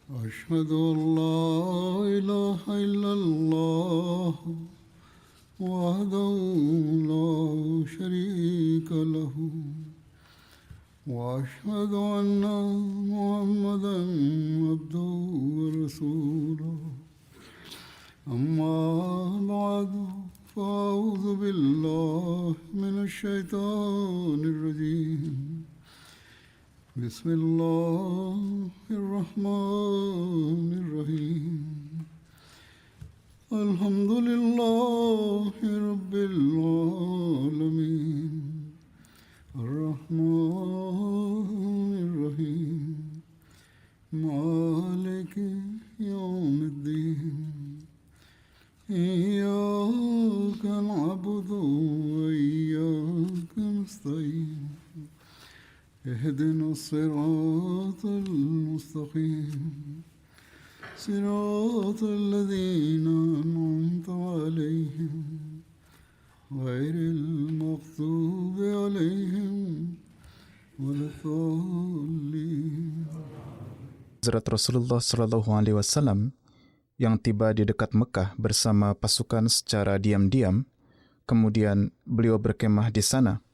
أشهد أن لا إله إلا الله وحده لا شريك له وأشهد أن محمدا عبده ورسوله أما بعد فأعوذ بالله من الشيطان الرجيم بسم الله الرحمن الرحيم الحمد لله رب العالمين الرحمن الرحيم مالك يوم الدين إياك نعبد وإياك نستعين اهدنا الصراط المستقيم صراط الذين أنعمت عليهم غير المغضوب عليهم ولا الضالين. Hazrat Rasulullah Shallallahu Alaihi Wasallam yang tiba di dekat Mekah bersama pasukan secara diam-diam, kemudian beliau berkemah di sana.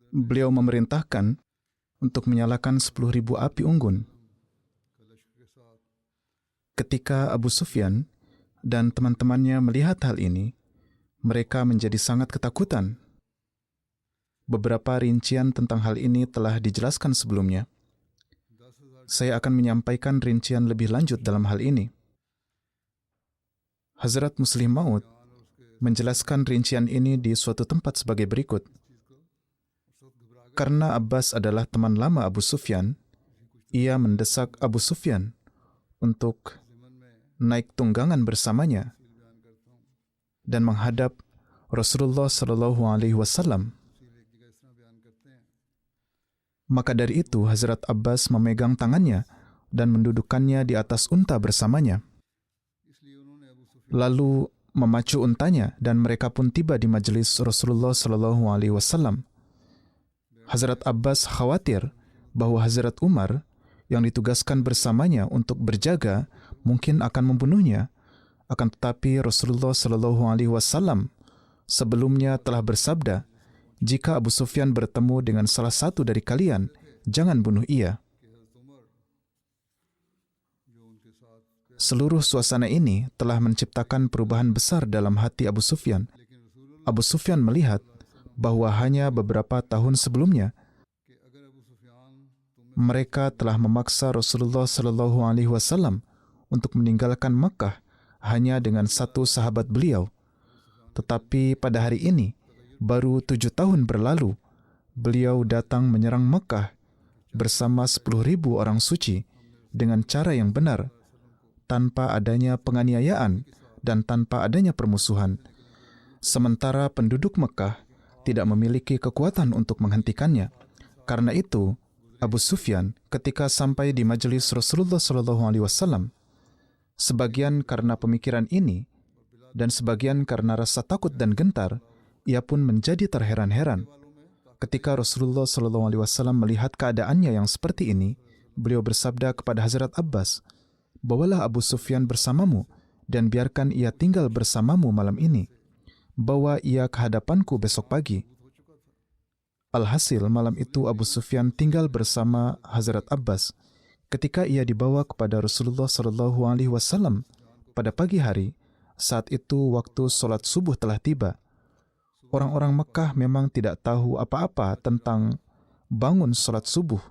Beliau memerintahkan untuk menyalakan 10.000 api unggun. Ketika Abu Sufyan dan teman-temannya melihat hal ini, mereka menjadi sangat ketakutan. Beberapa rincian tentang hal ini telah dijelaskan sebelumnya. Saya akan menyampaikan rincian lebih lanjut dalam hal ini. Hazrat Muslim Maud menjelaskan rincian ini di suatu tempat sebagai berikut. Karena Abbas adalah teman lama Abu Sufyan, ia mendesak Abu Sufyan untuk naik tunggangan bersamanya dan menghadap Rasulullah Shallallahu Alaihi Wasallam. Maka dari itu Hazrat Abbas memegang tangannya dan mendudukkannya di atas unta bersamanya. Lalu memacu untanya dan mereka pun tiba di majelis Rasulullah Shallallahu Alaihi Wasallam. Hazrat Abbas khawatir bahwa Hazrat Umar yang ditugaskan bersamanya untuk berjaga mungkin akan membunuhnya. Akan tetapi Rasulullah Shallallahu Alaihi Wasallam sebelumnya telah bersabda, jika Abu Sufyan bertemu dengan salah satu dari kalian, jangan bunuh ia. Seluruh suasana ini telah menciptakan perubahan besar dalam hati Abu Sufyan. Abu Sufyan melihat bahwa hanya beberapa tahun sebelumnya mereka telah memaksa Rasulullah Shallallahu Alaihi Wasallam untuk meninggalkan Makkah hanya dengan satu sahabat beliau. Tetapi pada hari ini, baru 7 tahun berlalu, beliau datang menyerang Makkah bersama 10.000 orang suci dengan cara yang benar, tanpa adanya penganiayaan dan tanpa adanya permusuhan. Sementara penduduk Makkah tidak memiliki kekuatan untuk menghentikannya. Karena itu, Abu Sufyan ketika sampai di majelis Rasulullah SAW, sebagian karena pemikiran ini dan sebagian karena rasa takut dan gentar, ia pun menjadi terheran-heran. Ketika Rasulullah SAW melihat keadaannya yang seperti ini, beliau bersabda kepada Hazrat Abbas, "Bawalah Abu Sufyan bersamamu dan biarkan ia tinggal bersamamu malam ini. Bawa ia ke hadapanku besok pagi." Alhasil malam itu Abu Sufyan tinggal bersama Hazrat Abbas. Ketika ia dibawa kepada Rasulullah SAW pada pagi hari, saat itu waktu sholat subuh telah tiba. Orang-orang Mekah memang tidak tahu apa-apa tentang bangun sholat subuh.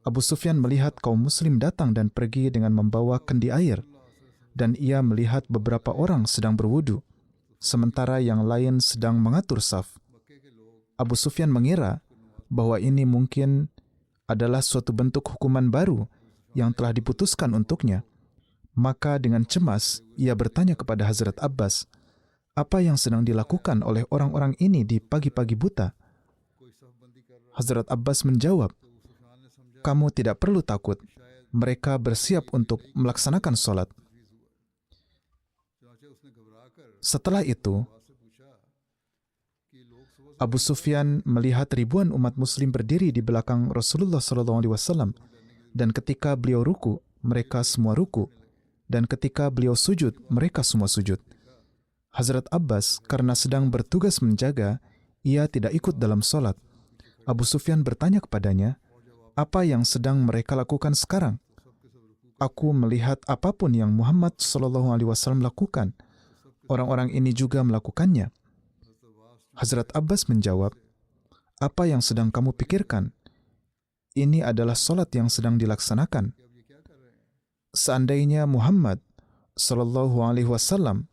Abu Sufyan melihat kaum muslim datang dan pergi dengan membawa kendi air, dan ia melihat beberapa orang sedang berwudu, sementara yang lain sedang mengatur saf. Abu Sufyan mengira bahwa ini mungkin adalah suatu bentuk hukuman baru yang telah diputuskan untuknya. Maka dengan cemas, ia bertanya kepada Hazrat Abbas, apa yang sedang dilakukan oleh orang-orang ini di pagi-pagi buta? Hazrat Abbas menjawab, kamu tidak perlu takut, mereka bersiap untuk melaksanakan sholat. Setelah itu, Abu Sufyan melihat ribuan umat muslim berdiri di belakang Rasulullah SAW Dan ketika beliau ruku, mereka semua ruku. Dan ketika beliau sujud, mereka semua sujud. Hazrat Abbas karena sedang bertugas menjaga, ia tidak ikut dalam solat. Abu Sufyan bertanya kepadanya, apa yang sedang mereka lakukan sekarang? Aku melihat apapun yang Muhammad SAW lakukan, orang-orang ini juga melakukannya. Hazrat Abbas menjawab, apa yang sedang kamu pikirkan? Ini adalah solat yang sedang dilaksanakan. Seandainya Muhammad SAW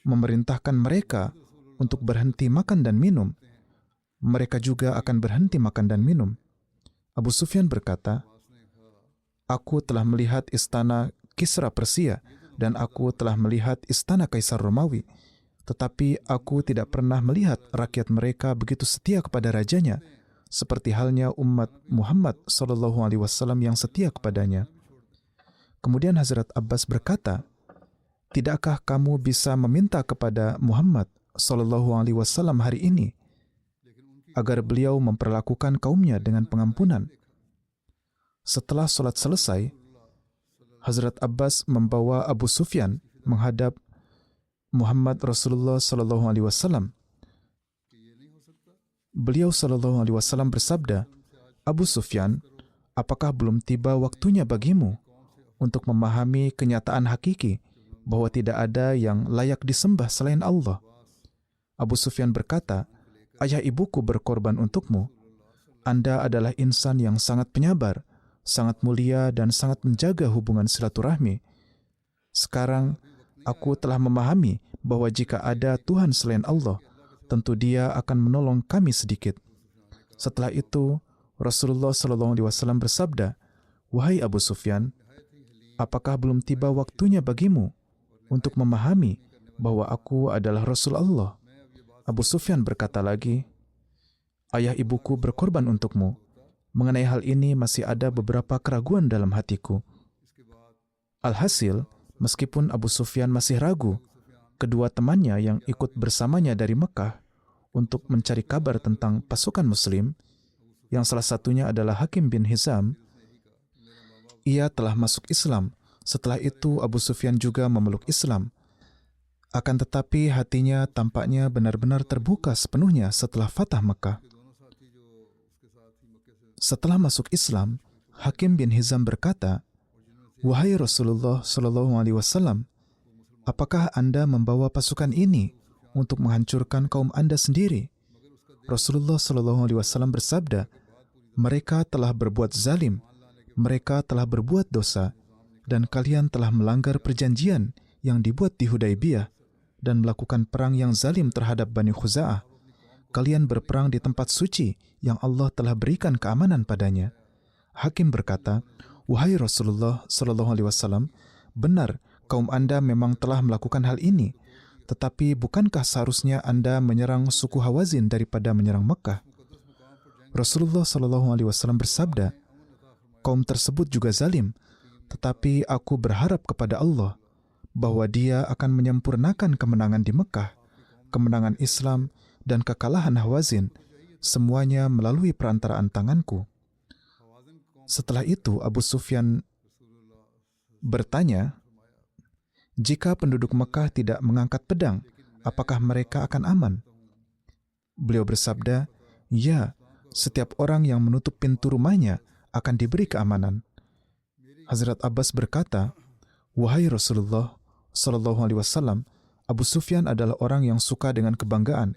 memerintahkan mereka untuk berhenti makan dan minum, mereka juga akan berhenti makan dan minum. Abu Sufyan berkata, aku telah melihat istana Kisra Persia dan aku telah melihat istana Kaisar Romawi, tetapi aku tidak pernah melihat rakyat mereka begitu setia kepada rajanya, seperti halnya umat Muhammad SAW yang setia kepadanya. Kemudian Hazrat Abbas berkata, tidakkah kamu bisa meminta kepada Muhammad SAW hari ini agar beliau memperlakukan kaumnya dengan pengampunan? Setelah solat selesai, Hazrat Abbas membawa Abu Sufyan menghadap Muhammad Rasulullah SAW. Beliau SAW bersabda, Abu Sufyan, apakah belum tiba waktunya bagimu untuk memahami kenyataan hakiki bahwa tidak ada yang layak disembah selain Allah? Abu Sufyan berkata, ayah ibuku berkorban untukmu. Anda adalah insan yang sangat penyabar, sangat mulia dan sangat menjaga hubungan silaturahmi. Sekarang, aku telah memahami bahwa jika ada Tuhan selain Allah, tentu Dia akan menolong kami sedikit. Setelah itu, Rasulullah SAW bersabda, wahai Abu Sufyan, apakah belum tiba waktunya bagimu untuk memahami bahwa aku adalah Rasul Allah? Abu Sufyan berkata lagi, ayah ibuku berkorban untukmu. Mengenai hal ini masih ada beberapa keraguan dalam hatiku. Alhasil, meskipun Abu Sufyan masih ragu, kedua temannya yang ikut bersamanya dari Mekah untuk mencari kabar tentang pasukan Muslim, yang salah satunya adalah Hakim bin Hizam, ia telah masuk Islam. Setelah itu Abu Sufyan juga memeluk Islam. Akan tetapi hatinya tampaknya benar-benar terbuka sepenuhnya setelah Fatah Mekah. Setelah masuk Islam, Hakim bin Hizam berkata, wahai Rasulullah SAW, apakah Anda membawa pasukan ini untuk menghancurkan kaum Anda sendiri? Rasulullah SAW bersabda, mereka telah berbuat zalim, mereka telah berbuat dosa, dan kalian telah melanggar perjanjian yang dibuat di Hudaybiyah dan melakukan perang yang zalim terhadap Bani Khuza'ah. Kalian berperang di tempat suci yang Allah telah berikan keamanan padanya. Hakim berkata, wahai Rasulullah SAW, benar, kaum Anda memang telah melakukan hal ini, tetapi bukankah seharusnya Anda menyerang suku Hawazin daripada menyerang Mekah? Rasulullah SAW bersabda, kaum tersebut juga zalim, tetapi aku berharap kepada Allah bahwa Dia akan menyempurnakan kemenangan di Mekah, kemenangan Islam, dan kekalahan Hawazin, semuanya melalui perantaraan tanganku. Setelah itu Abu Sufyan bertanya, jika penduduk Mekah tidak mengangkat pedang, apakah mereka akan aman? Beliau bersabda, ya, setiap orang yang menutup pintu rumahnya akan diberi keamanan. Hazrat Abbas berkata, wahai Rasulullah SAW, Abu Sufyan adalah orang yang suka dengan kebanggaan.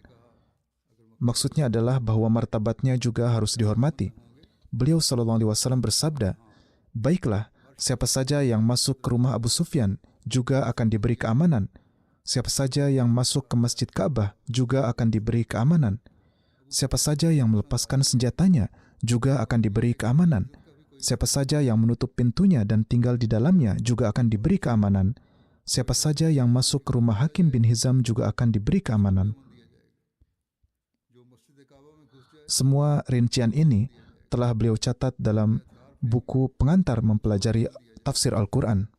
Maksudnya adalah bahwa martabatnya juga harus dihormati. Beliau SAW bersabda, baiklah, siapa saja yang masuk ke rumah Abu Sufyan juga akan diberi keamanan. Siapa saja yang masuk ke Masjid Ka'bah juga akan diberi keamanan. Siapa saja yang melepaskan senjatanya juga akan diberi keamanan. Siapa saja yang menutup pintunya dan tinggal di dalamnya juga akan diberi keamanan. Siapa saja yang masuk ke rumah Hakim bin Hizam juga akan diberi keamanan. Semua rincian ini telah beliau catat dalam buku pengantar mempelajari tafsir Al-Quran.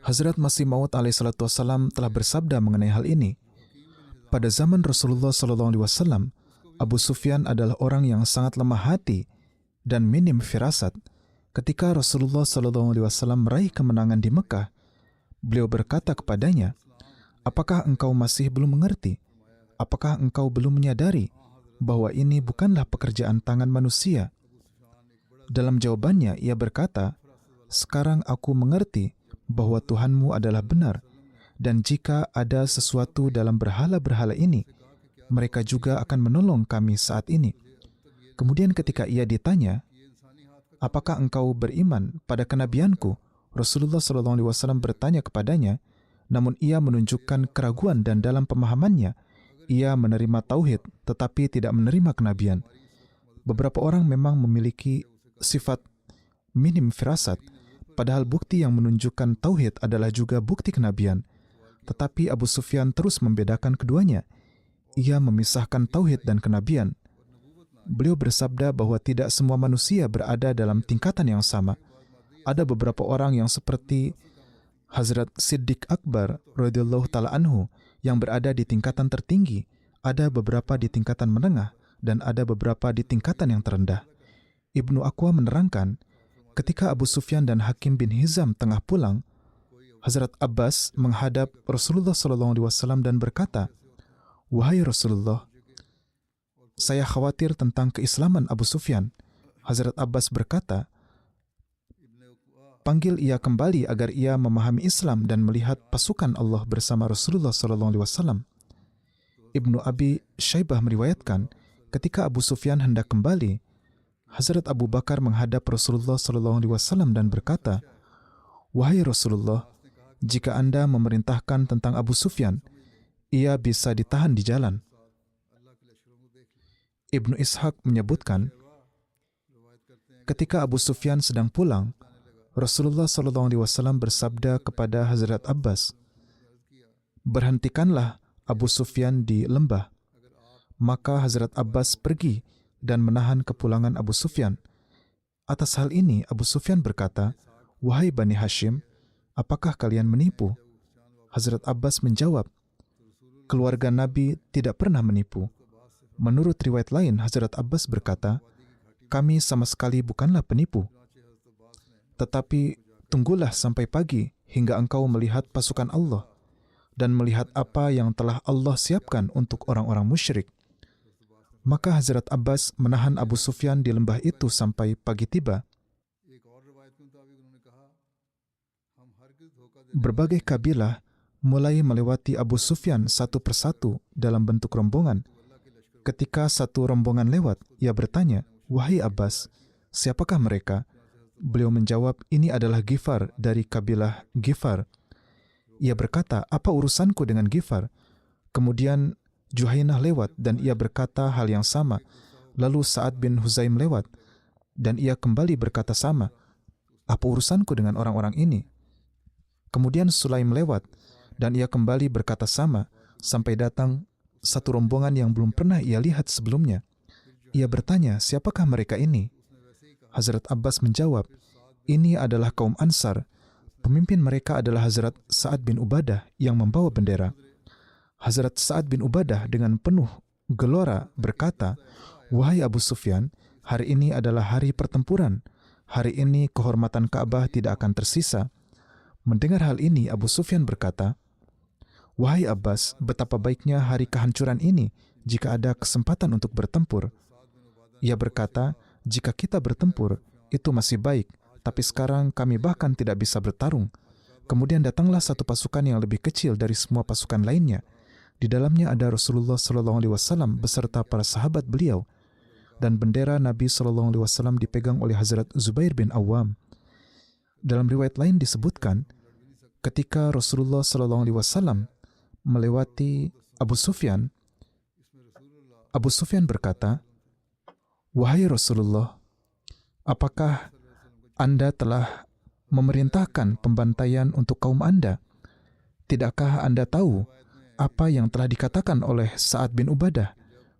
Hazrat Masih Maud alaihissalam telah bersabda mengenai hal ini. Pada zaman Rasulullah SAW, Abu Sufyan adalah orang yang sangat lemah hati dan minim firasat. Ketika Rasulullah SAW meraih kemenangan di Mekah, beliau berkata kepadanya, "Apakah engkau masih belum mengerti? Apakah engkau belum menyadari bahwa ini bukanlah pekerjaan tangan manusia?" Dalam jawabannya, ia berkata, "Sekarang aku mengerti bahwa Tuhanmu adalah benar, dan jika ada sesuatu dalam berhala-berhala ini, mereka juga akan menolong kami saat ini." Kemudian ketika ia ditanya, "Apakah engkau beriman pada kenabianku?" Rasulullah SAW bertanya kepadanya, namun ia menunjukkan keraguan dan dalam pemahamannya, ia menerima tauhid tetapi tidak menerima kenabian. Beberapa orang memang memiliki sifat minim firasat, padahal bukti yang menunjukkan tauhid adalah juga bukti kenabian. Tetapi Abu Sufyan terus membedakan keduanya. Ia memisahkan tauhid dan kenabian. Beliau bersabda bahwa tidak semua manusia berada dalam tingkatan yang sama. Ada beberapa orang yang seperti Hazrat Siddiq Akbar radhiyallahu taala anhu yang berada di tingkatan tertinggi, ada beberapa di tingkatan menengah, dan ada beberapa di tingkatan yang terendah. Ibnu Aqwa menerangkan, ketika Abu Sufyan dan Hakim bin Hizam tengah pulang, Hazrat Abbas menghadap Rasulullah SAW dan berkata, "Wahai Rasulullah, saya khawatir tentang keislaman Abu Sufyan." Hazrat Abbas berkata, "Panggil ia kembali agar ia memahami Islam dan melihat pasukan Allah bersama Rasulullah SAW." Ibnu Abi Syaibah meriwayatkan, ketika Abu Sufyan hendak kembali, Hazrat Abu Bakar menghadap Rasulullah SAW dan berkata, "Wahai Rasulullah, jika Anda memerintahkan tentang Abu Sufyan, ia bisa ditahan di jalan." Ibnu Ishaq menyebutkan, ketika Abu Sufyan sedang pulang, Rasulullah SAW bersabda kepada Hazrat Abbas, "Berhentikanlah Abu Sufyan di lembah." Maka Hazrat Abbas pergi dan menahan kepulangan Abu Sufyan. Atas hal ini Abu Sufyan berkata, "Wahai Bani Hashim, apakah kalian menipu?" Hazrat Abbas menjawab, "Keluarga Nabi tidak pernah menipu." Menurut riwayat lain, Hazrat Abbas berkata, "Kami sama sekali bukanlah penipu. Tetapi tunggulah sampai pagi hingga engkau melihat pasukan Allah dan melihat apa yang telah Allah siapkan untuk orang-orang musyrik." Maka Hazrat Abbas menahan Abu Sufyan di lembah itu sampai pagi tiba. Berbagai kabilah mulai melewati Abu Sufyan satu persatu dalam bentuk rombongan. Ketika satu rombongan lewat, ia bertanya, "Wahai Abbas, siapakah mereka?" Beliau menjawab, "Ini adalah Ghifar dari kabilah Ghifar." Ia berkata, "Apa urusanku dengan Ghifar?" Kemudian Juhainah lewat dan ia berkata hal yang sama. Lalu Sa'ad bin Huzaim lewat dan ia kembali berkata sama, "Apa urusanku dengan orang-orang ini?" Kemudian Sulaim lewat dan ia kembali berkata sama, sampai datang satu rombongan yang belum pernah ia lihat sebelumnya. Ia bertanya, "Siapakah mereka ini?" Hazrat Abbas menjawab, "Ini adalah kaum Ansar. Pemimpin mereka adalah Hazrat Sa'ad bin Ubadah yang membawa bendera." Hazrat Sa'ad bin Ubadah dengan penuh gelora berkata, "Wahai Abu Sufyan, hari ini adalah hari pertempuran. Hari ini kehormatan Ka'bah tidak akan tersisa." Mendengar hal ini, Abu Sufyan berkata, "Wahai Abbas, betapa baiknya hari kehancuran ini jika ada kesempatan untuk bertempur." Ia berkata, "Jika kita bertempur, itu masih baik, tapi sekarang kami bahkan tidak bisa bertarung." Kemudian datanglah satu pasukan yang lebih kecil dari semua pasukan lainnya. Di dalamnya ada Rasulullah SAW beserta para sahabat beliau, dan bendera Nabi SAW dipegang oleh Hazrat Zubair bin Awam. Dalam riwayat lain disebutkan, ketika Rasulullah SAW melewati Abu Sufyan berkata, "Wahai Rasulullah, apakah Anda telah memerintahkan pembantaian untuk kaum Anda? Tidakkah Anda tahu apa yang telah dikatakan oleh Sa'ad bin Ubadah?"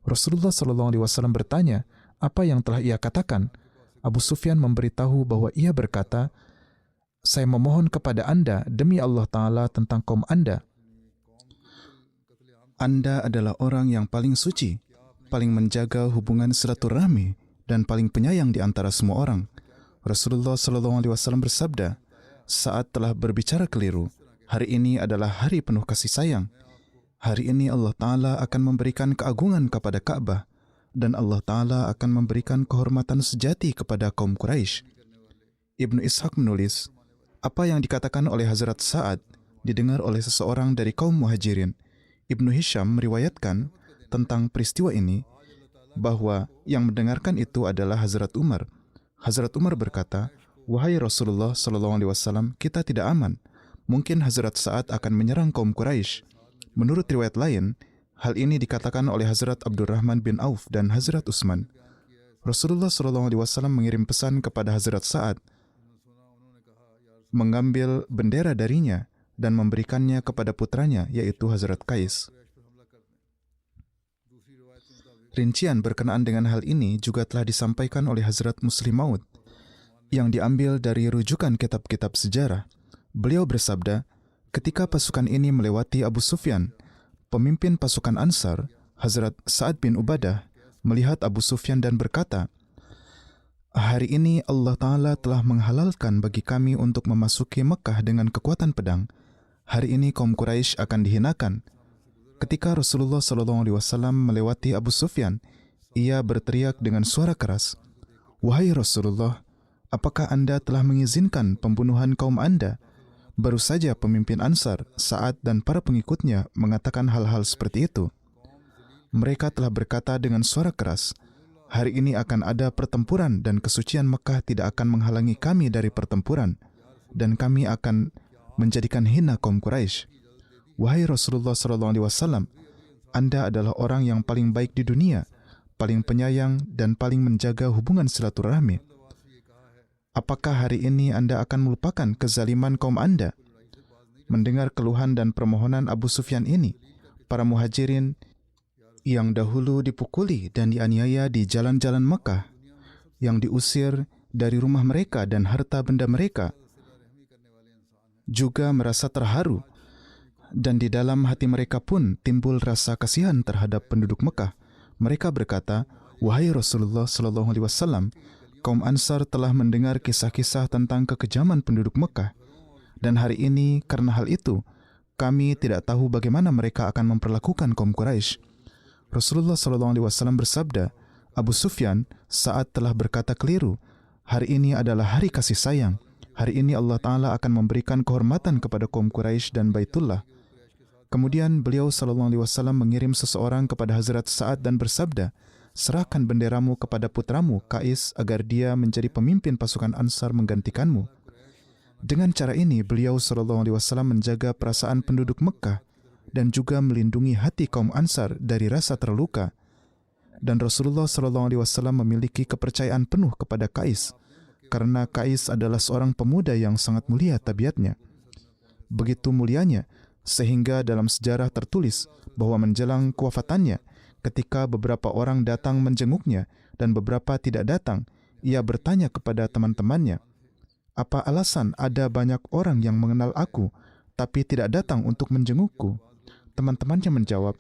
Rasulullah SAW bertanya, "Apa yang telah ia katakan?" Abu Sufyan memberitahu bahwa ia berkata, "Saya memohon kepada Anda demi Allah Ta'ala tentang kaum Anda. Anda adalah orang yang paling suci, paling menjaga hubungan silaturahmi, dan paling penyayang di antara semua orang." Rasulullah SAW bersabda, saat telah berbicara keliru, hari ini adalah hari penuh kasih sayang. Hari ini Allah Ta'ala akan memberikan keagungan kepada Ka'bah dan Allah Ta'ala akan memberikan kehormatan sejati kepada kaum Quraisy. Ibnu Ishaq menulis, apa yang dikatakan oleh Hazrat Sa'ad didengar oleh seseorang dari kaum Muhajirin. Ibnu Hisham meriwayatkan tentang peristiwa ini bahwa yang mendengarkan itu adalah Hazrat Umar. Hazrat Umar berkata, wahai Rasulullah SAW, kita tidak aman. Mungkin Hazrat Sa'ad akan menyerang kaum Quraisy. Menurut riwayat lain, hal ini dikatakan oleh Hazrat Abdurrahman bin Auf dan Hazrat Utsman. Rasulullah SAW mengirim pesan kepada Hazrat Sa'ad, mengambil bendera darinya dan memberikannya kepada putranya, yaitu Hazrat Qais. Rincian berkenaan dengan hal ini juga telah disampaikan oleh Hazrat Muslim Maud yang diambil dari rujukan kitab-kitab sejarah. Beliau bersabda, ketika pasukan ini melewati Abu Sufyan, pemimpin pasukan Ansar, Hazrat Sa'ad bin Ubadah, melihat Abu Sufyan dan berkata, hari ini Allah Ta'ala telah menghalalkan bagi kami untuk memasuki Mekah dengan kekuatan pedang. Hari ini kaum Quraisy akan dihinakan. Ketika Rasulullah SAW melewati Abu Sufyan, ia berteriak dengan suara keras, wahai Rasulullah, apakah Anda telah mengizinkan pembunuhan kaum Anda? Baru saja pemimpin Ansar, Sa'ad dan para pengikutnya mengatakan hal-hal seperti itu. Mereka telah berkata dengan suara keras, hari ini akan ada pertempuran dan kesucian Mekah tidak akan menghalangi kami dari pertempuran, dan kami akan menjadikan hina kaum Quraisy. Wahai Rasulullah SAW, Anda adalah orang yang paling baik di dunia, paling penyayang dan paling menjaga hubungan silaturahmi. Apakah hari ini Anda akan melupakan kezaliman kaum Anda? Mendengar keluhan dan permohonan Abu Sufyan ini, para muhajirin yang dahulu dipukuli dan dianiaya di jalan-jalan Mekah, yang diusir dari rumah mereka dan harta benda mereka, juga merasa terharu, dan di dalam hati mereka pun timbul rasa kasihan terhadap penduduk Mekah. Mereka berkata, wahai Rasulullah SAW, kaum Ansar telah mendengar kisah-kisah tentang kekejaman penduduk Mekah, dan hari ini karena hal itu, kami tidak tahu bagaimana mereka akan memperlakukan kaum Quraisy. Rasulullah SAW bersabda, Abu Sufyan saat telah berkata keliru, hari ini adalah hari kasih sayang. Hari ini Allah Ta'ala akan memberikan kehormatan kepada kaum Quraisy dan Baitullah. Kemudian beliau SAW mengirim seseorang kepada Hazrat Sa'ad dan bersabda, serahkan benderamu kepada putramu Qais agar dia menjadi pemimpin pasukan Ansar menggantikanmu. Dengan cara ini beliau SAW menjaga perasaan penduduk Mekah dan juga melindungi hati kaum Ansar dari rasa terluka. Dan Rasulullah SAW memiliki kepercayaan penuh kepada Qais, karena Qais adalah seorang pemuda yang sangat mulia tabiatnya. Begitu mulianya, sehingga dalam sejarah tertulis bahwa menjelang kewafatannya, ketika beberapa orang datang menjenguknya dan beberapa tidak datang, ia bertanya kepada teman-temannya, apa alasan ada banyak orang yang mengenal aku, tapi tidak datang untuk menjengukku? Teman-temannya menjawab,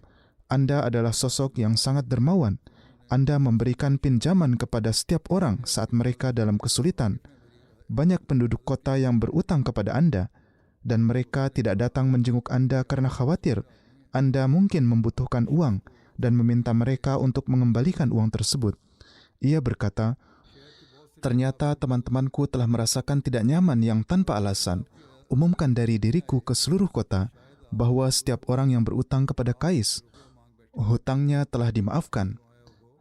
Anda adalah sosok yang sangat dermawan. Anda memberikan pinjaman kepada setiap orang saat mereka dalam kesulitan. Banyak penduduk kota yang berutang kepada Anda, dan mereka tidak datang menjenguk Anda karena khawatir Anda mungkin membutuhkan uang dan meminta mereka untuk mengembalikan uang tersebut. Ia berkata, ternyata teman-temanku telah merasakan tidak nyaman yang tanpa alasan. Umumkan dari diriku ke seluruh kota bahwa setiap orang yang berutang kepada Qais, hutangnya telah dimaafkan.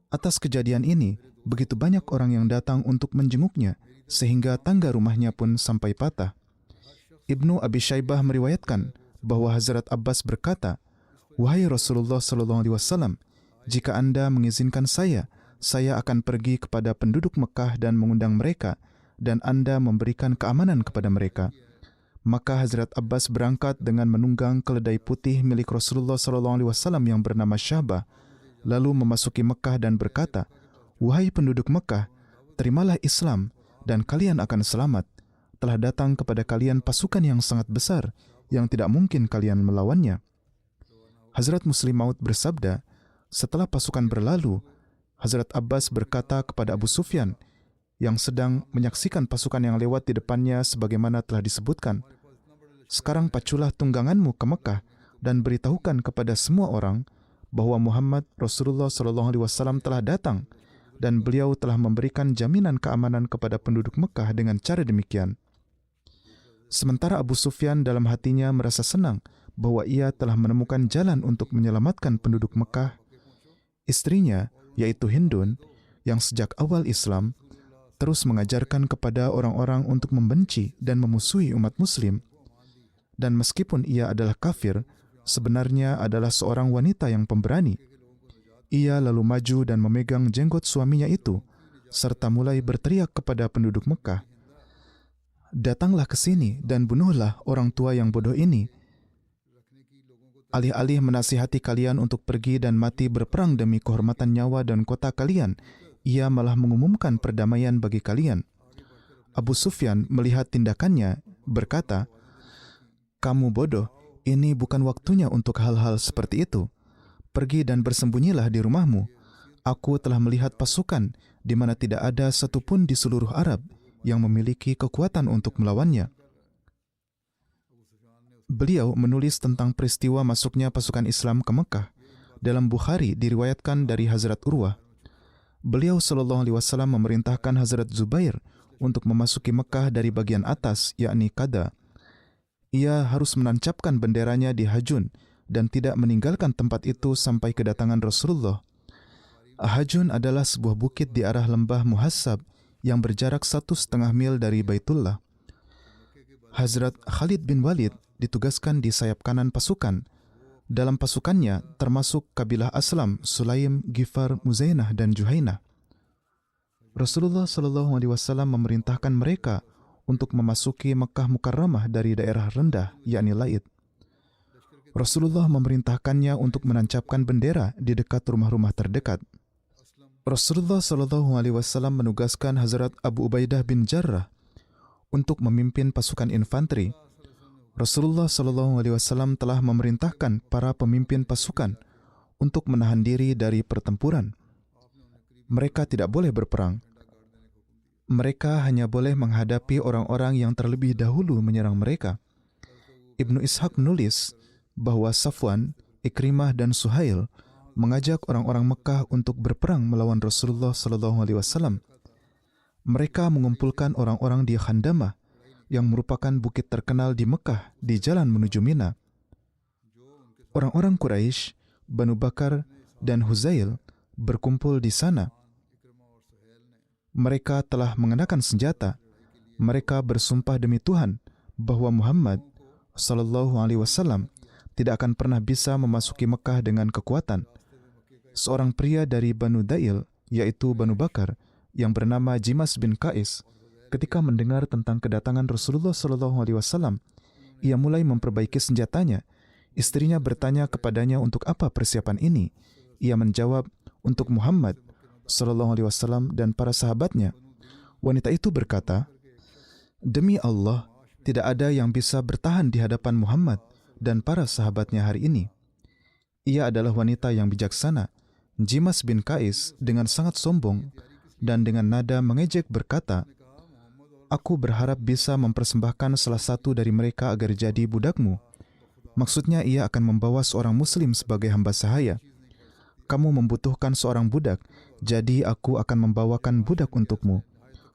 Atas kejadian ini, begitu banyak orang yang datang untuk menjenguknya, sehingga tangga rumahnya pun sampai patah. Ibnu Abi Syaibah meriwayatkan bahwa Hazrat Abbas berkata, wahai Rasulullah SAW, jika Anda mengizinkan saya akan pergi kepada penduduk Mekah dan mengundang mereka, dan Anda memberikan keamanan kepada mereka. Maka Hazrat Abbas berangkat dengan menunggang keledai putih milik Rasulullah SAW yang bernama Syahbah, lalu memasuki Mekah dan berkata, wahai penduduk Mekah, terimalah Islam dan kalian akan selamat. Telah datang kepada kalian pasukan yang sangat besar, yang tidak mungkin kalian melawannya. Hazrat Muslim Maud bersabda, setelah pasukan berlalu, Hazrat Abbas berkata kepada Abu Sufyan, yang sedang menyaksikan pasukan yang lewat di depannya sebagaimana telah disebutkan. Sekarang paculah tungganganmu ke Mekah dan beritahukan kepada semua orang bahwa Muhammad Rasulullah SAW telah datang dan beliau telah memberikan jaminan keamanan kepada penduduk Mekah dengan cara demikian. Sementara Abu Sufyan dalam hatinya merasa senang bahwa ia telah menemukan jalan untuk menyelamatkan penduduk Mekah. Istrinya, yaitu Hindun, yang sejak awal Islam, terus mengajarkan kepada orang-orang untuk membenci dan memusuhi umat Muslim. Dan meskipun ia adalah kafir, sebenarnya adalah seorang wanita yang pemberani. Ia lalu maju dan memegang jenggot suaminya itu, serta mulai berteriak kepada penduduk Mekah, "Datanglah ke sini dan bunuhlah orang tua yang bodoh ini. Alih-alih menasihati kalian untuk pergi dan mati berperang demi kehormatan nyawa dan kota kalian, ia malah mengumumkan perdamaian bagi kalian." Abu Sufyan melihat tindakannya, berkata, "Kamu bodoh, ini bukan waktunya untuk hal-hal seperti itu. Pergi dan bersembunyilah di rumahmu. Aku telah melihat pasukan di mana tidak ada satupun di seluruh Arab yang memiliki kekuatan untuk melawannya." Beliau menulis tentang peristiwa masuknya pasukan Islam ke Mekah. Dalam Bukhari diriwayatkan dari Hazrat Urwah, beliau SAW memerintahkan Hazrat Zubair untuk memasuki Mekah dari bagian atas, yakni Qada. Ia harus menancapkan benderanya di Hajun dan tidak meninggalkan tempat itu sampai kedatangan Rasulullah. Hajun adalah sebuah bukit di arah lembah Muhassab yang berjarak 1,5 mil dari Baitullah. Hazrat Khalid bin Walid ditugaskan di sayap kanan pasukan. Dalam pasukannya termasuk kabilah Aslam, Sulaim, Gifar, Muzainah, dan Juhainah. Rasulullah SAW memerintahkan mereka untuk memasuki Mekkah Mukarramah dari daerah rendah, yakni Laid. Rasulullah memerintahkannya untuk menancapkan bendera di dekat rumah-rumah terdekat. Rasulullah SAW menugaskan Hazrat Abu Ubaidah bin Jarrah untuk memimpin pasukan infanteri. Rasulullah SAW telah memerintahkan para pemimpin pasukan untuk menahan diri dari pertempuran. Mereka tidak boleh berperang. Mereka hanya boleh menghadapi orang-orang yang terlebih dahulu menyerang mereka. Ibnu Ishaq menulis bahwa Safwan, Ikrimah, dan Suhail mengajak orang-orang Mekah untuk berperang melawan Rasulullah SAW. Mereka mengumpulkan orang-orang di Khandamah, yang merupakan bukit terkenal di Mekah di jalan menuju Mina. Orang-orang Quraisy, Banu Bakar, dan Huzail berkumpul di sana. Mereka telah mengenakan senjata. Mereka bersumpah demi Tuhan bahwa Muhammad SAW tidak akan pernah bisa memasuki Mekah dengan kekuatan. Seorang pria dari Banu Dail, yaitu Banu Bakar, yang bernama Jimas bin Qais, ketika mendengar tentang kedatangan Rasulullah SAW, ia mulai memperbaiki senjatanya. Istrinya bertanya kepadanya untuk apa persiapan ini. Ia menjawab, untuk Muhammad SAW dan para sahabatnya. Wanita itu berkata, "Demi Allah, tidak ada yang bisa bertahan di hadapan Muhammad dan para sahabatnya hari ini." Ia adalah wanita yang bijaksana. Jimas bin Qais dengan sangat sombong dan dengan nada mengejek berkata, "Aku berharap bisa mempersembahkan salah satu dari mereka agar jadi budakmu." Maksudnya ia akan membawa seorang muslim sebagai hamba sahaya. "Kamu membutuhkan seorang budak, jadi aku akan membawakan budak untukmu."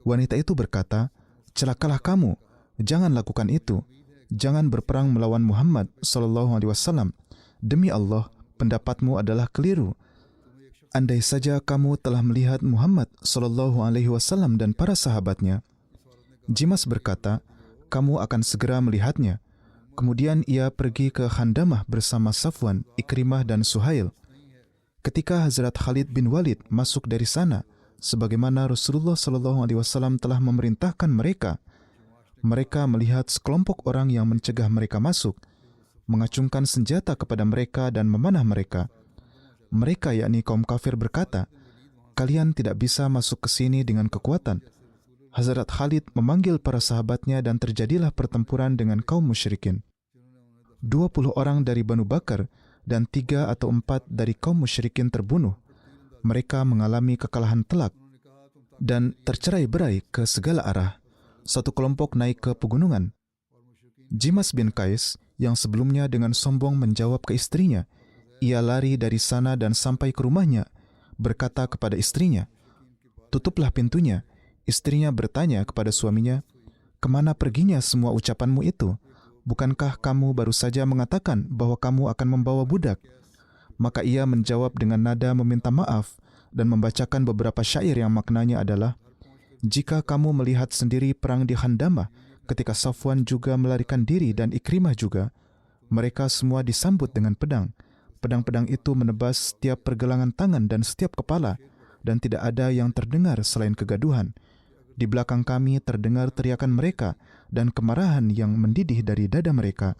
Wanita itu berkata, "Celakalah kamu, jangan lakukan itu. Jangan berperang melawan Muhammad SAW. Demi Allah, pendapatmu adalah keliru. Andai saja kamu telah melihat Muhammad SAW dan para sahabatnya." Jimas berkata, "Kamu akan segera melihatnya." Kemudian ia pergi ke Khandamah bersama Safwan, Ikrimah, dan Suhail. Ketika Hazrat Khalid bin Walid masuk dari sana, sebagaimana Rasulullah SAW telah memerintahkan mereka, mereka melihat sekelompok orang yang mencegah mereka masuk, mengacungkan senjata kepada mereka dan memanah mereka. Mereka, yakni kaum kafir, berkata, "Kalian tidak bisa masuk ke sini dengan kekuatan." Hazrat Khalid memanggil para sahabatnya dan terjadilah pertempuran dengan kaum musyrikin. 20 orang dari Banu Bakar dan 3 atau 4 dari kaum musyrikin terbunuh. Mereka mengalami kekalahan telak. dan tercerai-berai ke segala arah. Satu kelompok naik ke pegunungan. Jimas bin Qais yang sebelumnya dengan sombong menjawab ke istrinya, ia lari dari sana dan sampai ke rumahnya, berkata kepada istrinya, "Tutuplah pintunya." Istrinya bertanya kepada suaminya, "Kemana perginya semua ucapanmu itu? Bukankah kamu baru saja mengatakan bahwa kamu akan membawa budak?" Maka ia menjawab dengan nada meminta maaf dan membacakan beberapa syair yang maknanya adalah, "Jika kamu melihat sendiri perang di Handamah, ketika Safwan juga melarikan diri dan Ikrimah juga, mereka semua disambut dengan pedang. Pedang-pedang itu menebas setiap pergelangan tangan dan setiap kepala, dan tidak ada yang terdengar selain kegaduhan. Di belakang kami terdengar teriakan mereka dan kemarahan yang mendidih dari dada mereka.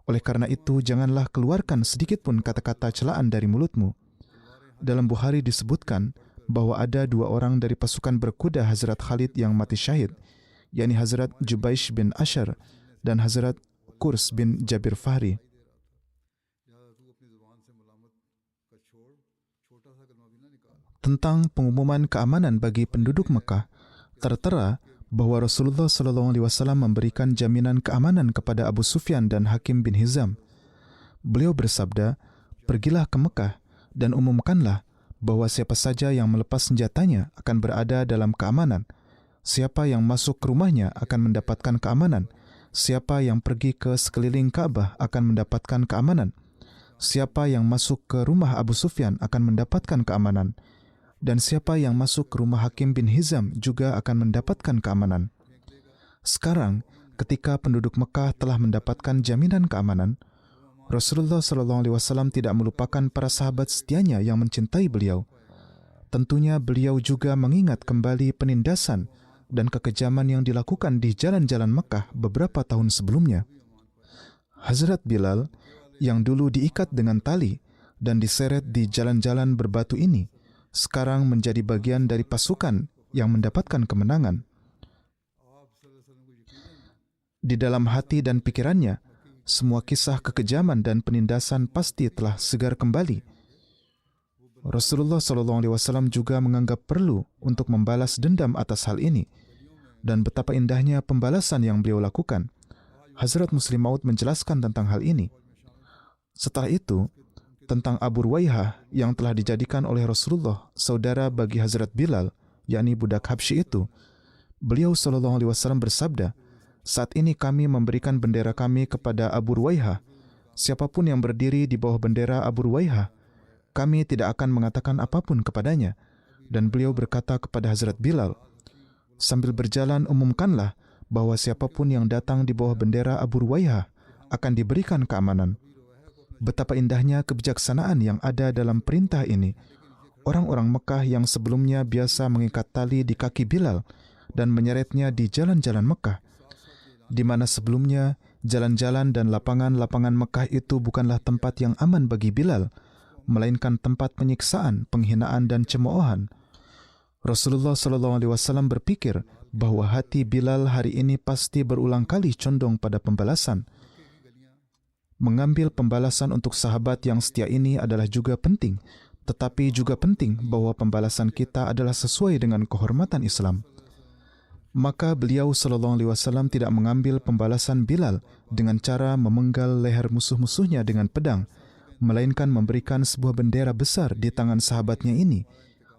Oleh karena itu, janganlah keluarkan sedikit pun kata-kata celaan dari mulutmu." Dalam Bukhari disebutkan bahwa ada dua orang dari pasukan berkuda Hazrat Khalid yang mati syahid, yakni Hazrat Jubaish bin Ashar dan Hazrat Kurs bin Jabir Fahri. Tentang pengumuman keamanan bagi penduduk Mekah, tertera bahwa Rasulullah SAW memberikan jaminan keamanan kepada Abu Sufyan dan Hakim bin Hizam. Beliau bersabda, "Pergilah ke Mekah dan umumkanlah bahwa siapa saja yang melepas senjatanya akan berada dalam keamanan. Siapa yang masuk ke rumahnya akan mendapatkan keamanan. Siapa yang pergi ke sekeliling Ka'bah akan mendapatkan keamanan. Siapa yang masuk ke rumah Abu Sufyan akan mendapatkan keamanan. Dan siapa yang masuk ke rumah Hakim bin Hizam juga akan mendapatkan keamanan." Sekarang, ketika penduduk Mekah telah mendapatkan jaminan keamanan, Rasulullah SAW tidak melupakan para sahabat setianya yang mencintai beliau. Tentunya beliau juga mengingat kembali penindasan dan kekejaman yang dilakukan di jalan-jalan Mekah beberapa tahun sebelumnya. Hazrat Bilal, yang dulu diikat dengan tali dan diseret di jalan-jalan berbatu ini, sekarang menjadi bagian dari pasukan yang mendapatkan kemenangan. Di dalam hati dan pikirannya, semua kisah kekejaman dan penindasan pasti telah segar kembali. Rasulullah SAW juga menganggap perlu untuk membalas dendam atas hal ini, dan betapa indahnya pembalasan yang beliau lakukan. Hazrat Muslim Maud menjelaskan tentang hal ini. Setelah itu, tentang Abu Ruwaihah yang telah dijadikan oleh Rasulullah saudara bagi Hazrat Bilal, yakni budak Habsyi itu, beliau SAW bersabda, "Saat ini kami memberikan bendera kami kepada Abu Ruwaihah. Siapapun yang berdiri di bawah bendera Abu Ruwaihah, kami tidak akan mengatakan apapun kepadanya." Dan beliau berkata kepada Hazrat Bilal, "Sambil berjalan umumkanlah bahwa siapapun yang datang di bawah bendera Abu Ruwaihah akan diberikan keamanan." Betapa indahnya kebijaksanaan yang ada dalam perintah ini. Orang-orang Mekah yang sebelumnya biasa mengikat tali di kaki Bilal dan menyeretnya di jalan-jalan Mekah, di mana sebelumnya jalan-jalan dan lapangan-lapangan Mekah itu bukanlah tempat yang aman bagi Bilal, melainkan tempat penyiksaan, penghinaan dan cemoohan. Rasulullah SAW berpikir bahwa hati Bilal hari ini pasti berulang kali condong pada pembalasan. Mengambil pembalasan untuk sahabat yang setia ini adalah juga penting, tetapi juga penting bahwa pembalasan kita adalah sesuai dengan kehormatan Islam. Maka beliau SAW tidak mengambil pembalasan Bilal dengan cara memenggal leher musuh-musuhnya dengan pedang, melainkan memberikan sebuah bendera besar di tangan sahabatnya ini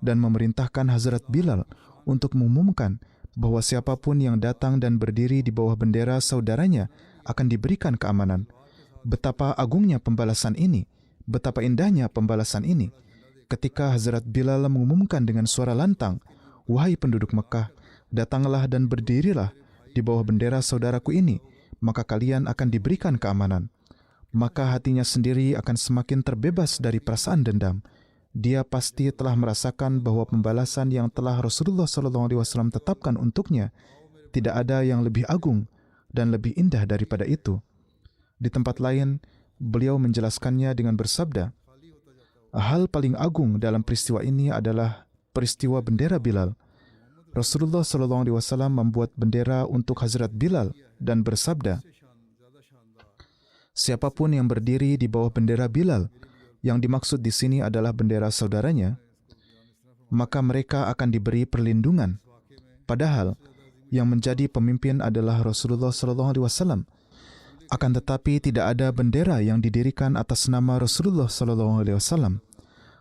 dan memerintahkan Hazrat Bilal untuk mengumumkan bahwa siapapun yang datang dan berdiri di bawah bendera saudaranya akan diberikan keamanan. Betapa agungnya pembalasan ini, betapa indahnya pembalasan ini. Ketika Hazrat Bilal mengumumkan dengan suara lantang, "Wahai penduduk Mekah, datanglah dan berdirilah di bawah bendera saudaraku ini, maka kalian akan diberikan keamanan." Maka hatinya sendiri akan semakin terbebas dari perasaan dendam. Dia pasti telah merasakan bahwa pembalasan yang telah Rasulullah SAW tetapkan untuknya tidak ada yang lebih agung dan lebih indah daripada itu. Di tempat lain, beliau menjelaskannya dengan bersabda, "Hal paling agung dalam peristiwa ini adalah peristiwa bendera Bilal." Rasulullah SAW membuat bendera untuk Hazrat Bilal dan bersabda, "Siapapun yang berdiri di bawah bendera Bilal," yang dimaksud di sini adalah bendera saudaranya, maka mereka akan diberi perlindungan. Padahal yang menjadi pemimpin adalah Rasulullah SAW. Akan tetapi tidak ada bendera yang didirikan atas nama Rasulullah SAW.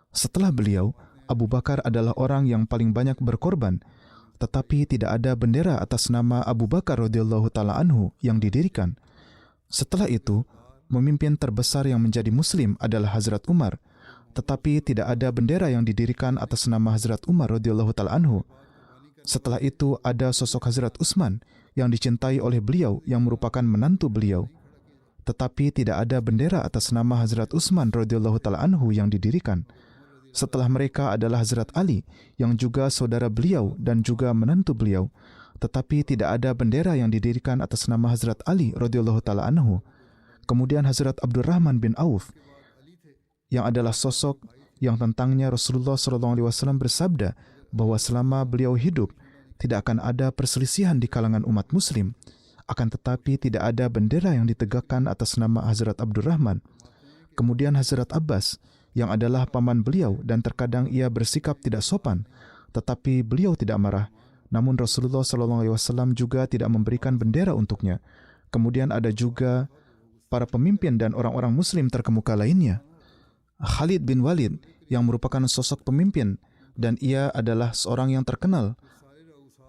Setelah beliau, Abu Bakar adalah orang yang paling banyak berkorban, tetapi tidak ada bendera atas nama Abu Bakar radhiyallahu taala anhu yang didirikan. Setelah itu, pemimpin terbesar yang menjadi Muslim adalah Hazrat Umar, tetapi tidak ada bendera yang didirikan atas nama Hazrat Umar radhiyallahu taala anhu. Setelah itu ada sosok Hazrat Utsman yang dicintai oleh beliau yang merupakan menantu beliau. Tetapi tidak ada bendera atas nama Hazrat Utsman radhiyallahu taala anhu yang didirikan. Setelah mereka adalah Hazrat Ali yang juga saudara beliau dan juga menantu beliau. Tetapi tidak ada bendera yang didirikan atas nama Hazrat Ali radhiyallahu taala anhu. Kemudian Hazrat Abdurrahman bin Auf yang adalah sosok yang tentangnya Rasulullah SAW bersabda bahwa selama beliau hidup, tidak akan ada perselisihan di kalangan umat muslim. Akan tetapi tidak ada bendera yang ditegakkan atas nama Hazrat Abdurrahman. Kemudian Hazrat Abbas, yang adalah paman beliau dan terkadang ia bersikap tidak sopan, tetapi beliau tidak marah. Namun Rasulullah SAW juga tidak memberikan bendera untuknya. Kemudian ada juga para pemimpin dan orang-orang muslim terkemuka lainnya. Khalid bin Walid, yang merupakan sosok pemimpin, dan ia adalah seorang yang terkenal.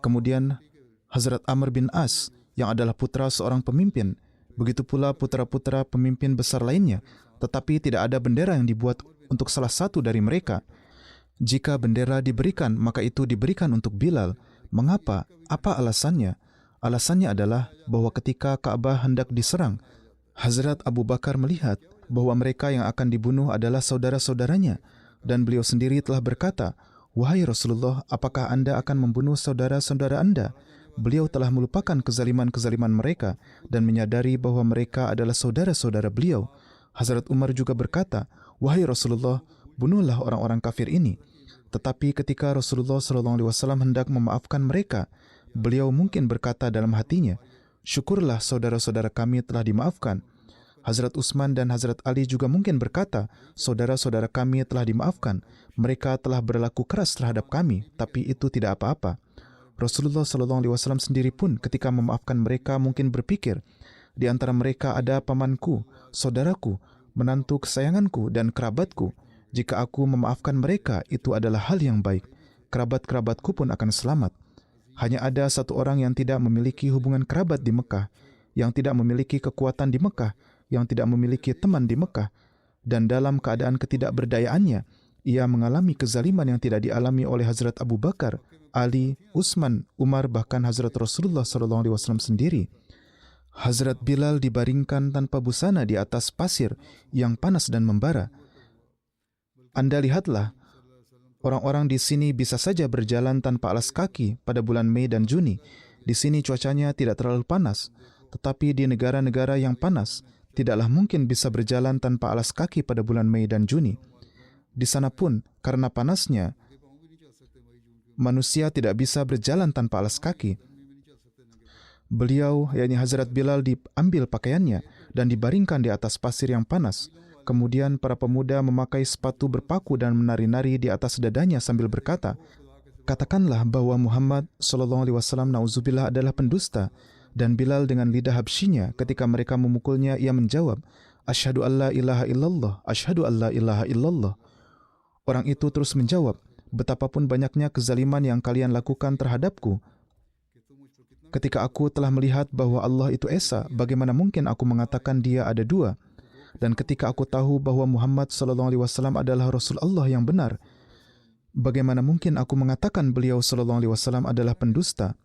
Kemudian Hazrat Amr bin As, yang adalah putra seorang pemimpin. Begitu pula putra-putra pemimpin besar lainnya, tetapi tidak ada bendera yang dibuat untuk salah satu dari mereka. Jika bendera diberikan, maka itu diberikan untuk Bilal. Mengapa? Apa alasannya? Alasannya adalah bahwa ketika Ka'bah hendak diserang, Hazrat Abu Bakar melihat bahwa mereka yang akan dibunuh adalah saudara-saudaranya, dan beliau sendiri telah berkata, "Wahai Rasulullah, apakah Anda akan membunuh saudara-saudara Anda?" Beliau telah melupakan kezaliman-kezaliman mereka dan menyadari bahwa mereka adalah saudara-saudara beliau. Hazrat Umar juga berkata, "Wahai Rasulullah, bunuhlah orang-orang kafir ini." Tetapi ketika Rasulullah SAW hendak memaafkan mereka, beliau mungkin berkata dalam hatinya, "Syukurlah saudara-saudara kami telah dimaafkan." Hazrat Utsman dan Hazrat Ali juga mungkin berkata, "Saudara-saudara kami telah dimaafkan. Mereka telah berlaku keras terhadap kami, tapi itu tidak apa-apa." Rasulullah SAW sendiri pun ketika memaafkan mereka mungkin berpikir, di antara mereka ada pamanku, saudaraku, menantu kesayanganku, dan kerabatku. Jika aku memaafkan mereka, itu adalah hal yang baik. Kerabat-kerabatku pun akan selamat. Hanya ada satu orang yang tidak memiliki hubungan kerabat di Mekah, yang tidak memiliki kekuatan di Mekah, yang tidak memiliki teman di Mekah, dan dalam keadaan ketidakberdayaannya, ia mengalami kezaliman yang tidak dialami oleh Hazrat Abu Bakar, Ali, Utsman, Umar, bahkan Hazrat Rasulullah SAW sendiri. Hazrat Bilal dibaringkan tanpa busana di atas pasir yang panas dan membara. Anda lihatlah, orang-orang di sini bisa saja berjalan tanpa alas kaki pada bulan Mei dan Juni. Di sini cuacanya tidak terlalu panas, tetapi di negara-negara yang panas, tidaklah mungkin bisa berjalan tanpa alas kaki pada bulan Mei dan Juni. Di sana pun, karena panasnya, manusia tidak bisa berjalan tanpa alas kaki. Beliau, yakni Hazrat Bilal, diambil pakaiannya dan dibaringkan di atas pasir yang panas. Kemudian para pemuda memakai sepatu berpaku dan menari-nari di atas dadanya sambil berkata, "Katakanlah bahwa Muhammad SAW na'udzubillah adalah pendusta." Dan Bilal dengan lidah Habsyinya ketika mereka memukulnya, ia menjawab, "Asyhadu an la ilaha illallah, asyhadu an la ilaha illallah." Orang itu terus menjawab, "Betapapun banyaknya kezaliman yang kalian lakukan terhadapku, ketika aku telah melihat bahwa Allah itu Esa, bagaimana mungkin aku mengatakan dia ada dua? Dan ketika aku tahu bahwa Muhammad SAW adalah Rasul Allah yang benar, bagaimana mungkin aku mengatakan beliau SAW adalah pendusta?"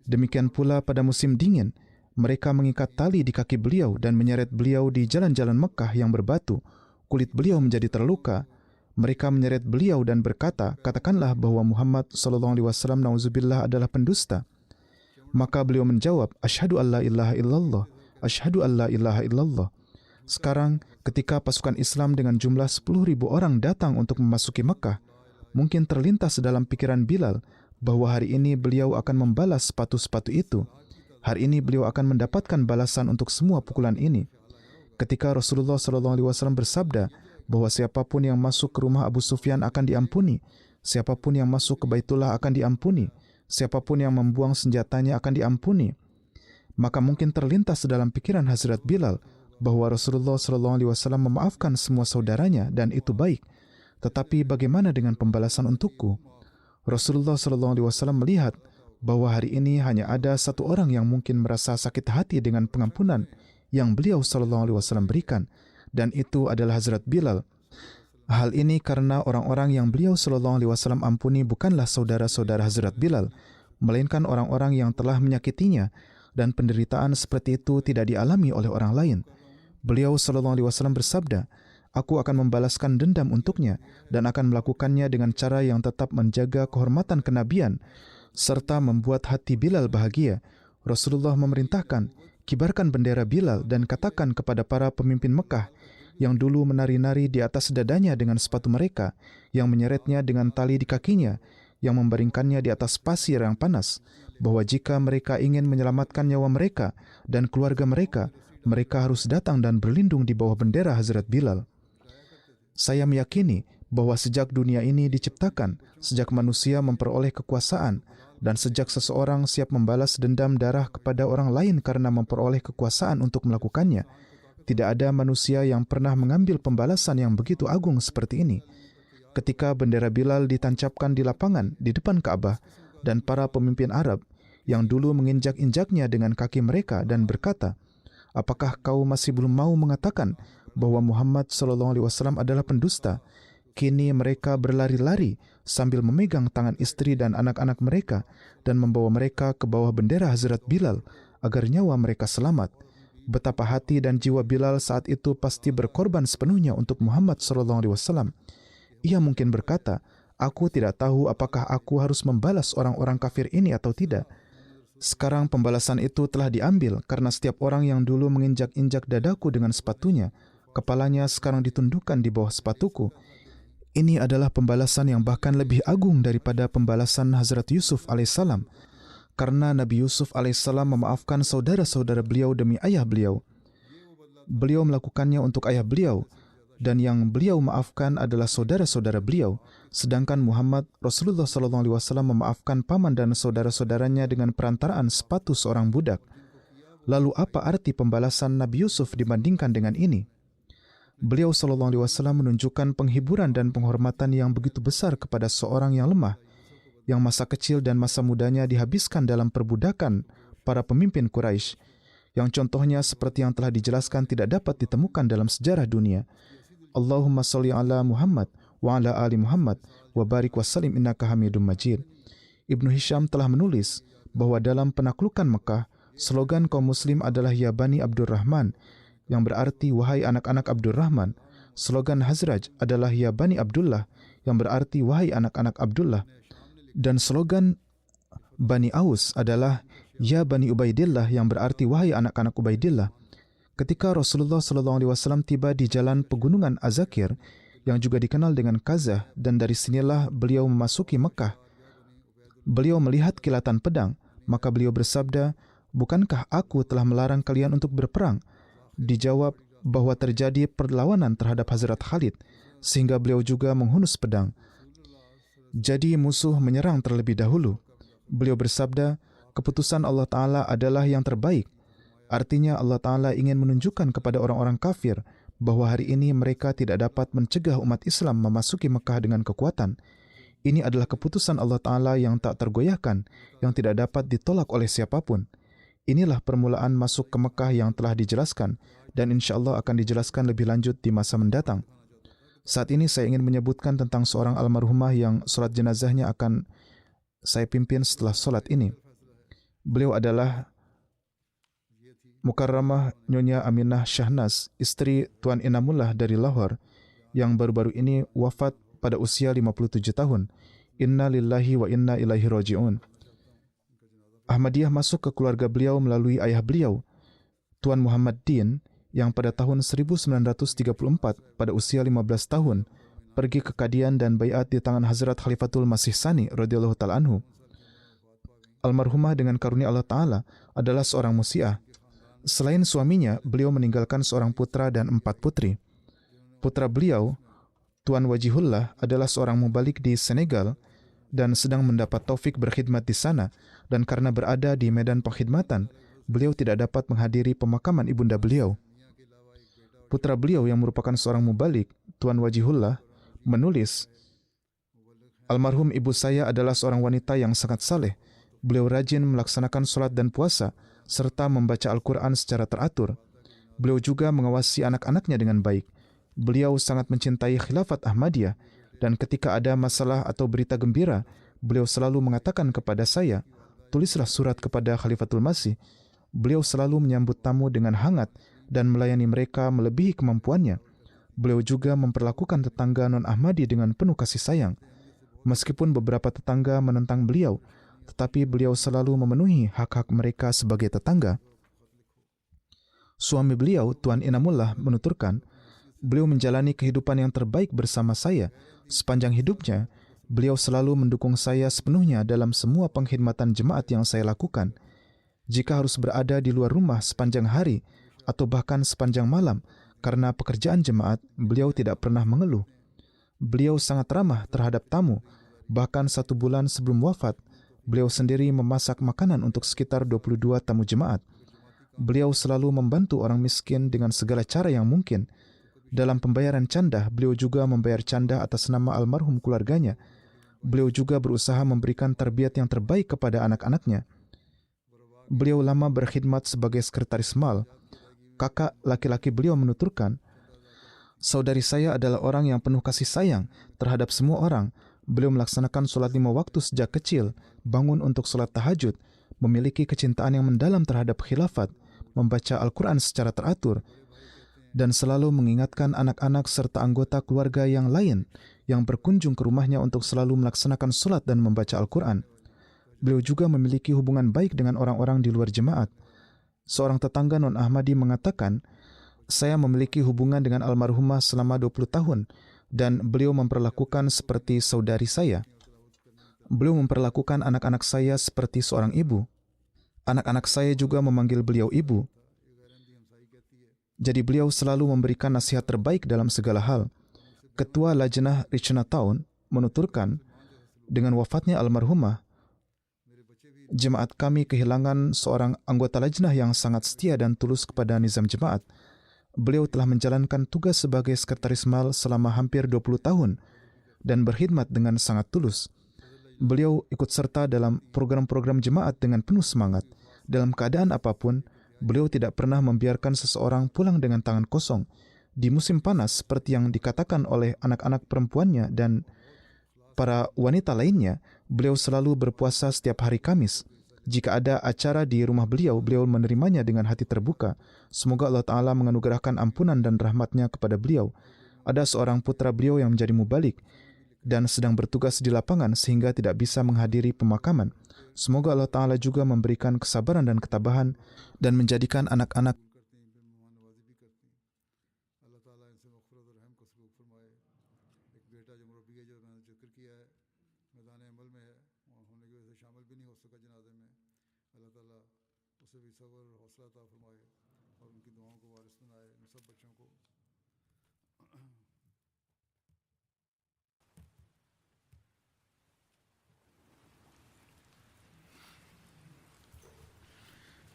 Demikian pula pada musim dingin, mereka mengikat tali di kaki beliau dan menyeret beliau di jalan-jalan Mekah yang berbatu. Kulit beliau menjadi terluka. Mereka menyeret beliau dan berkata, "Katakanlah bahwa Muhammad SAW na'udzubillah adalah pendusta." Maka beliau menjawab, "Asyhadu an la ilaha illallah, asyhadu an la ilaha illallah." Sekarang, ketika pasukan Islam dengan jumlah 10.000 orang datang untuk memasuki Mekah, mungkin terlintas dalam pikiran Bilal bahwa hari ini beliau akan membalas sepatu-sepatu itu. Hari ini beliau akan mendapatkan balasan untuk semua pukulan ini. Ketika Rasulullah SAW bersabda bahwa siapapun yang masuk ke rumah Abu Sufyan akan diampuni, Siapapun yang masuk ke Baitullah akan diampuni. Siapapun yang membuang senjatanya akan diampuni. Maka mungkin terlintas dalam pikiran Hazrat Bilal bahwa Rasulullah SAW memaafkan semua saudaranya dan itu baik. Tetapi bagaimana dengan pembalasan untukku? Rasulullah SAW melihat bahwa hari ini hanya ada satu orang yang mungkin merasa sakit hati dengan pengampunan yang beliau SAW berikan, dan itu adalah Hazrat Bilal. Hal ini karena orang-orang yang beliau SAW ampuni bukanlah saudara-saudara Hazrat Bilal, melainkan orang-orang yang telah menyakitinya, dan penderitaan seperti itu tidak dialami oleh orang lain. Beliau SAW bersabda, "Aku akan membalaskan dendam untuknya dan akan melakukannya dengan cara yang tetap menjaga kehormatan kenabian serta membuat hati Bilal bahagia." Rasulullah memerintahkan, "Kibarkan bendera Bilal dan katakan kepada para pemimpin Mekah yang dulu menari-nari di atas dadanya dengan sepatu mereka, yang menyeretnya dengan tali di kakinya, yang membaringkannya di atas pasir yang panas, bahwa jika mereka ingin menyelamatkan nyawa mereka dan keluarga mereka, mereka harus datang dan berlindung di bawah bendera Hazrat Bilal." Saya meyakini bahwa sejak dunia ini diciptakan, sejak manusia memperoleh kekuasaan, dan sejak seseorang siap membalas dendam darah kepada orang lain karena memperoleh kekuasaan untuk melakukannya, tidak ada manusia yang pernah mengambil pembalasan yang begitu agung seperti ini. Ketika bendera Bilal ditancapkan di lapangan di depan Ka'bah, dan para pemimpin Arab yang dulu menginjak-injaknya dengan kaki mereka dan berkata, "Apakah kau masih belum mau mengatakan bahwa Muhammad SAW adalah pendusta?" Kini mereka berlari-lari sambil memegang tangan istri dan anak-anak mereka dan membawa mereka ke bawah bendera Hazrat Bilal agar nyawa mereka selamat. Betapa hati dan jiwa Bilal saat itu pasti berkorban sepenuhnya untuk Muhammad SAW. Ia mungkin berkata, "Aku tidak tahu apakah aku harus membalas orang-orang kafir ini atau tidak." Sekarang pembalasan itu telah diambil karena setiap orang yang dulu menginjak-injak dadaku dengan sepatunya, kepalanya sekarang ditundukkan di bawah sepatuku. Ini adalah pembalasan yang bahkan lebih agung daripada pembalasan Hazrat Yusuf alaihissalam, karena Nabi Yusuf alaihissalam memaafkan saudara-saudara beliau demi ayah beliau. Beliau melakukannya untuk ayah beliau, dan yang beliau maafkan adalah saudara-saudara beliau, sedangkan Muhammad Rasulullah SAW memaafkan paman dan saudara-saudaranya dengan perantaraan sepatu seorang budak. Lalu apa arti pembalasan Nabi Yusuf dibandingkan dengan ini? Beliau SAW menunjukkan penghiburan dan penghormatan yang begitu besar kepada seorang yang lemah, yang masa kecil dan masa mudanya dihabiskan dalam perbudakan para pemimpin Quraisy, yang contohnya seperti yang telah dijelaskan tidak dapat ditemukan dalam sejarah dunia. Allahumma salli ala Muhammad wa ala ali Muhammad wa barik wa salim innaka hamidum majid. Ibnu Hisham telah menulis bahwa dalam penaklukan Mekah, slogan kaum muslim adalah Ya Bani Abdurrahman, yang berarti wahai anak-anak Abdurrahman. Slogan Hazraj adalah Ya Bani Abdullah, yang berarti wahai anak-anak Abdullah. Dan slogan Bani Aus adalah Ya Bani Ubaidillah, yang berarti wahai anak-anak Ubaidillah. Ketika Rasulullah SAW tiba di jalan pegunungan Azakir, yang juga dikenal dengan Kazah, dan dari sinilah beliau memasuki Mekah, beliau melihat kilatan pedang, maka beliau bersabda, "Bukankah aku telah melarang kalian untuk berperang?" Dijawab bahwa terjadi perlawanan terhadap Hazrat Khalid, sehingga beliau juga menghunus pedang. Jadi musuh menyerang terlebih dahulu. Beliau bersabda, "Keputusan Allah Ta'ala adalah yang terbaik." Artinya Allah Ta'ala ingin menunjukkan kepada orang-orang kafir bahwa hari ini mereka tidak dapat mencegah umat Islam memasuki Mekah dengan kekuatan. Ini adalah keputusan Allah Ta'ala yang tak tergoyahkan, yang tidak dapat ditolak oleh siapapun. Inilah permulaan masuk ke Mekah yang telah dijelaskan, dan insya Allah akan dijelaskan lebih lanjut di masa mendatang. Saat ini saya ingin menyebutkan tentang seorang almarhumah yang sholat jenazahnya akan saya pimpin setelah sholat ini. Beliau adalah Mukarramah Nyonya Aminah Shahnaz, istri Tuan Inamullah dari Lahore, yang baru-baru ini wafat pada usia 57 tahun. Inna lillahi wa inna ilaihi raji'un. Ahmadiyah masuk ke keluarga beliau melalui ayah beliau, Tuan Muhammad Din, yang pada tahun 1934 pada usia 15 tahun pergi ke Qadian dan baiat di tangan Hazrat Khalifatul Masih Sani radhiyallahu ta'ala anhu. Almarhumah dengan karunia Allah Ta'ala adalah seorang musiah. Selain suaminya, beliau meninggalkan seorang putra dan 4 putri. Putra beliau, Tuan Wajihullah adalah seorang mubalik di Senegal dan sedang mendapat taufik berkhidmat di sana, dan karena berada di medan pengkhidmatan, beliau tidak dapat menghadiri pemakaman ibunda beliau. Putra beliau yang merupakan seorang mubalik, Tuan Wajihullah, menulis, "Almarhum ibu saya adalah seorang wanita yang sangat saleh. Beliau rajin melaksanakan sholat dan puasa, serta membaca Al-Quran secara teratur. Beliau juga mengawasi anak-anaknya dengan baik. Beliau sangat mencintai khilafat Ahmadiyah, dan ketika ada masalah atau berita gembira, beliau selalu mengatakan kepada saya, 'Tulislah surat kepada Khalifatul Masih.' Beliau selalu menyambut tamu dengan hangat dan melayani mereka melebihi kemampuannya. Beliau juga memperlakukan tetangga non-Ahmadi dengan penuh kasih sayang. Meskipun beberapa tetangga menentang beliau, tetapi beliau selalu memenuhi hak-hak mereka sebagai tetangga." Suami beliau, Tuan Inamullah, menuturkan, "Beliau menjalani kehidupan yang terbaik bersama saya. Sepanjang hidupnya, beliau selalu mendukung saya sepenuhnya dalam semua pengkhidmatan jemaat yang saya lakukan. Jika harus berada di luar rumah sepanjang hari atau bahkan sepanjang malam karena pekerjaan jemaat, beliau tidak pernah mengeluh. Beliau sangat ramah terhadap tamu. Bahkan 1 bulan sebelum wafat, beliau sendiri memasak makanan untuk sekitar 22 tamu jemaat. Beliau selalu membantu orang miskin dengan segala cara yang mungkin. Dalam pembayaran canda, beliau juga membayar canda atas nama almarhum keluarganya. Beliau juga berusaha memberikan tarbiyat yang terbaik kepada anak-anaknya. Beliau lama berkhidmat sebagai sekretaris mal. Kakak laki-laki beliau menuturkan, "Saudari saya adalah orang yang penuh kasih sayang terhadap semua orang. Beliau melaksanakan sholat 5 waktu sejak kecil, bangun untuk sholat tahajud, memiliki kecintaan yang mendalam terhadap khilafat, membaca Al-Quran secara teratur, dan selalu mengingatkan anak-anak serta anggota keluarga yang lain yang berkunjung ke rumahnya untuk selalu melaksanakan sholat dan membaca Al-Quran. Beliau juga memiliki hubungan baik dengan orang-orang di luar jemaat. Seorang tetangga non-Ahmadi mengatakan, 'Saya memiliki hubungan dengan almarhumah selama 20 tahun, dan beliau memperlakukan seperti saudari saya. Beliau memperlakukan anak-anak saya seperti seorang ibu. Anak-anak saya juga memanggil beliau ibu. Jadi beliau selalu memberikan nasihat terbaik dalam segala hal.' Ketua Lajnah Richna Town menuturkan, dengan wafatnya almarhumah, jemaat kami kehilangan seorang anggota lajnah yang sangat setia dan tulus kepada nizam jemaat. Beliau telah menjalankan tugas sebagai sekretaris mal selama hampir 20 tahun dan berkhidmat dengan sangat tulus. Beliau ikut serta dalam program-program jemaat dengan penuh semangat. Dalam keadaan apapun, beliau tidak pernah membiarkan seseorang pulang dengan tangan kosong. Di musim panas, seperti yang dikatakan oleh anak-anak perempuannya dan para wanita lainnya, beliau selalu berpuasa setiap hari Kamis. Jika ada acara di rumah beliau, beliau menerimanya dengan hati terbuka. Semoga Allah Ta'ala menganugerahkan ampunan dan rahmatnya kepada beliau. Ada seorang putra beliau yang menjadi mubalik dan sedang bertugas di lapangan sehingga tidak bisa menghadiri pemakaman. Semoga Allah Ta'ala juga memberikan kesabaran dan ketabahan dan menjadikan anak-anak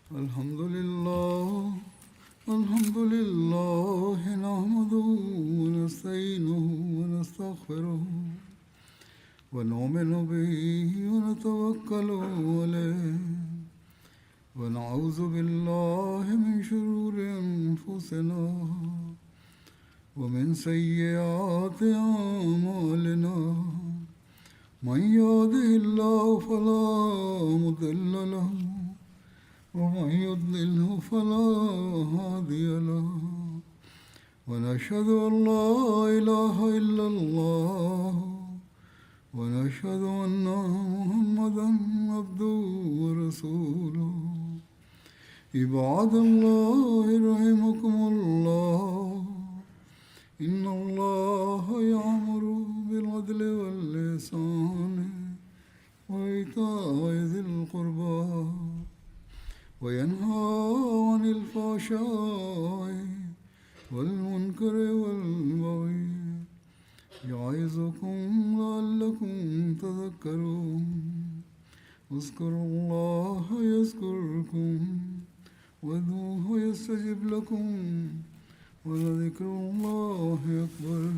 Alhamdulillah, alhamdulillah, nahmaduhu wa nasta'inuhu wa nastaghfiruh, wa nu'minu bihi wa natawakkalu alayh, wa na'udzu billahi min shururi anfusina wa min sayyiati a'malina. Man yahdihillahu fala mudilla lahu ومن يضلله فلا هادي له ونشهد أن لا إله إلا الله ونشهد أن محمدا عبده ورسوله عباد الله رحمكم الله إن الله يأمر بالعدل والإحسان وإيتاء ذي القربى وينهى عن الفحشاء والمنكر والبغي يعظكم لعلكم تذكرون اذكروا الله يذكركم وادعوه يستجب لكم ولذكر الله أكبر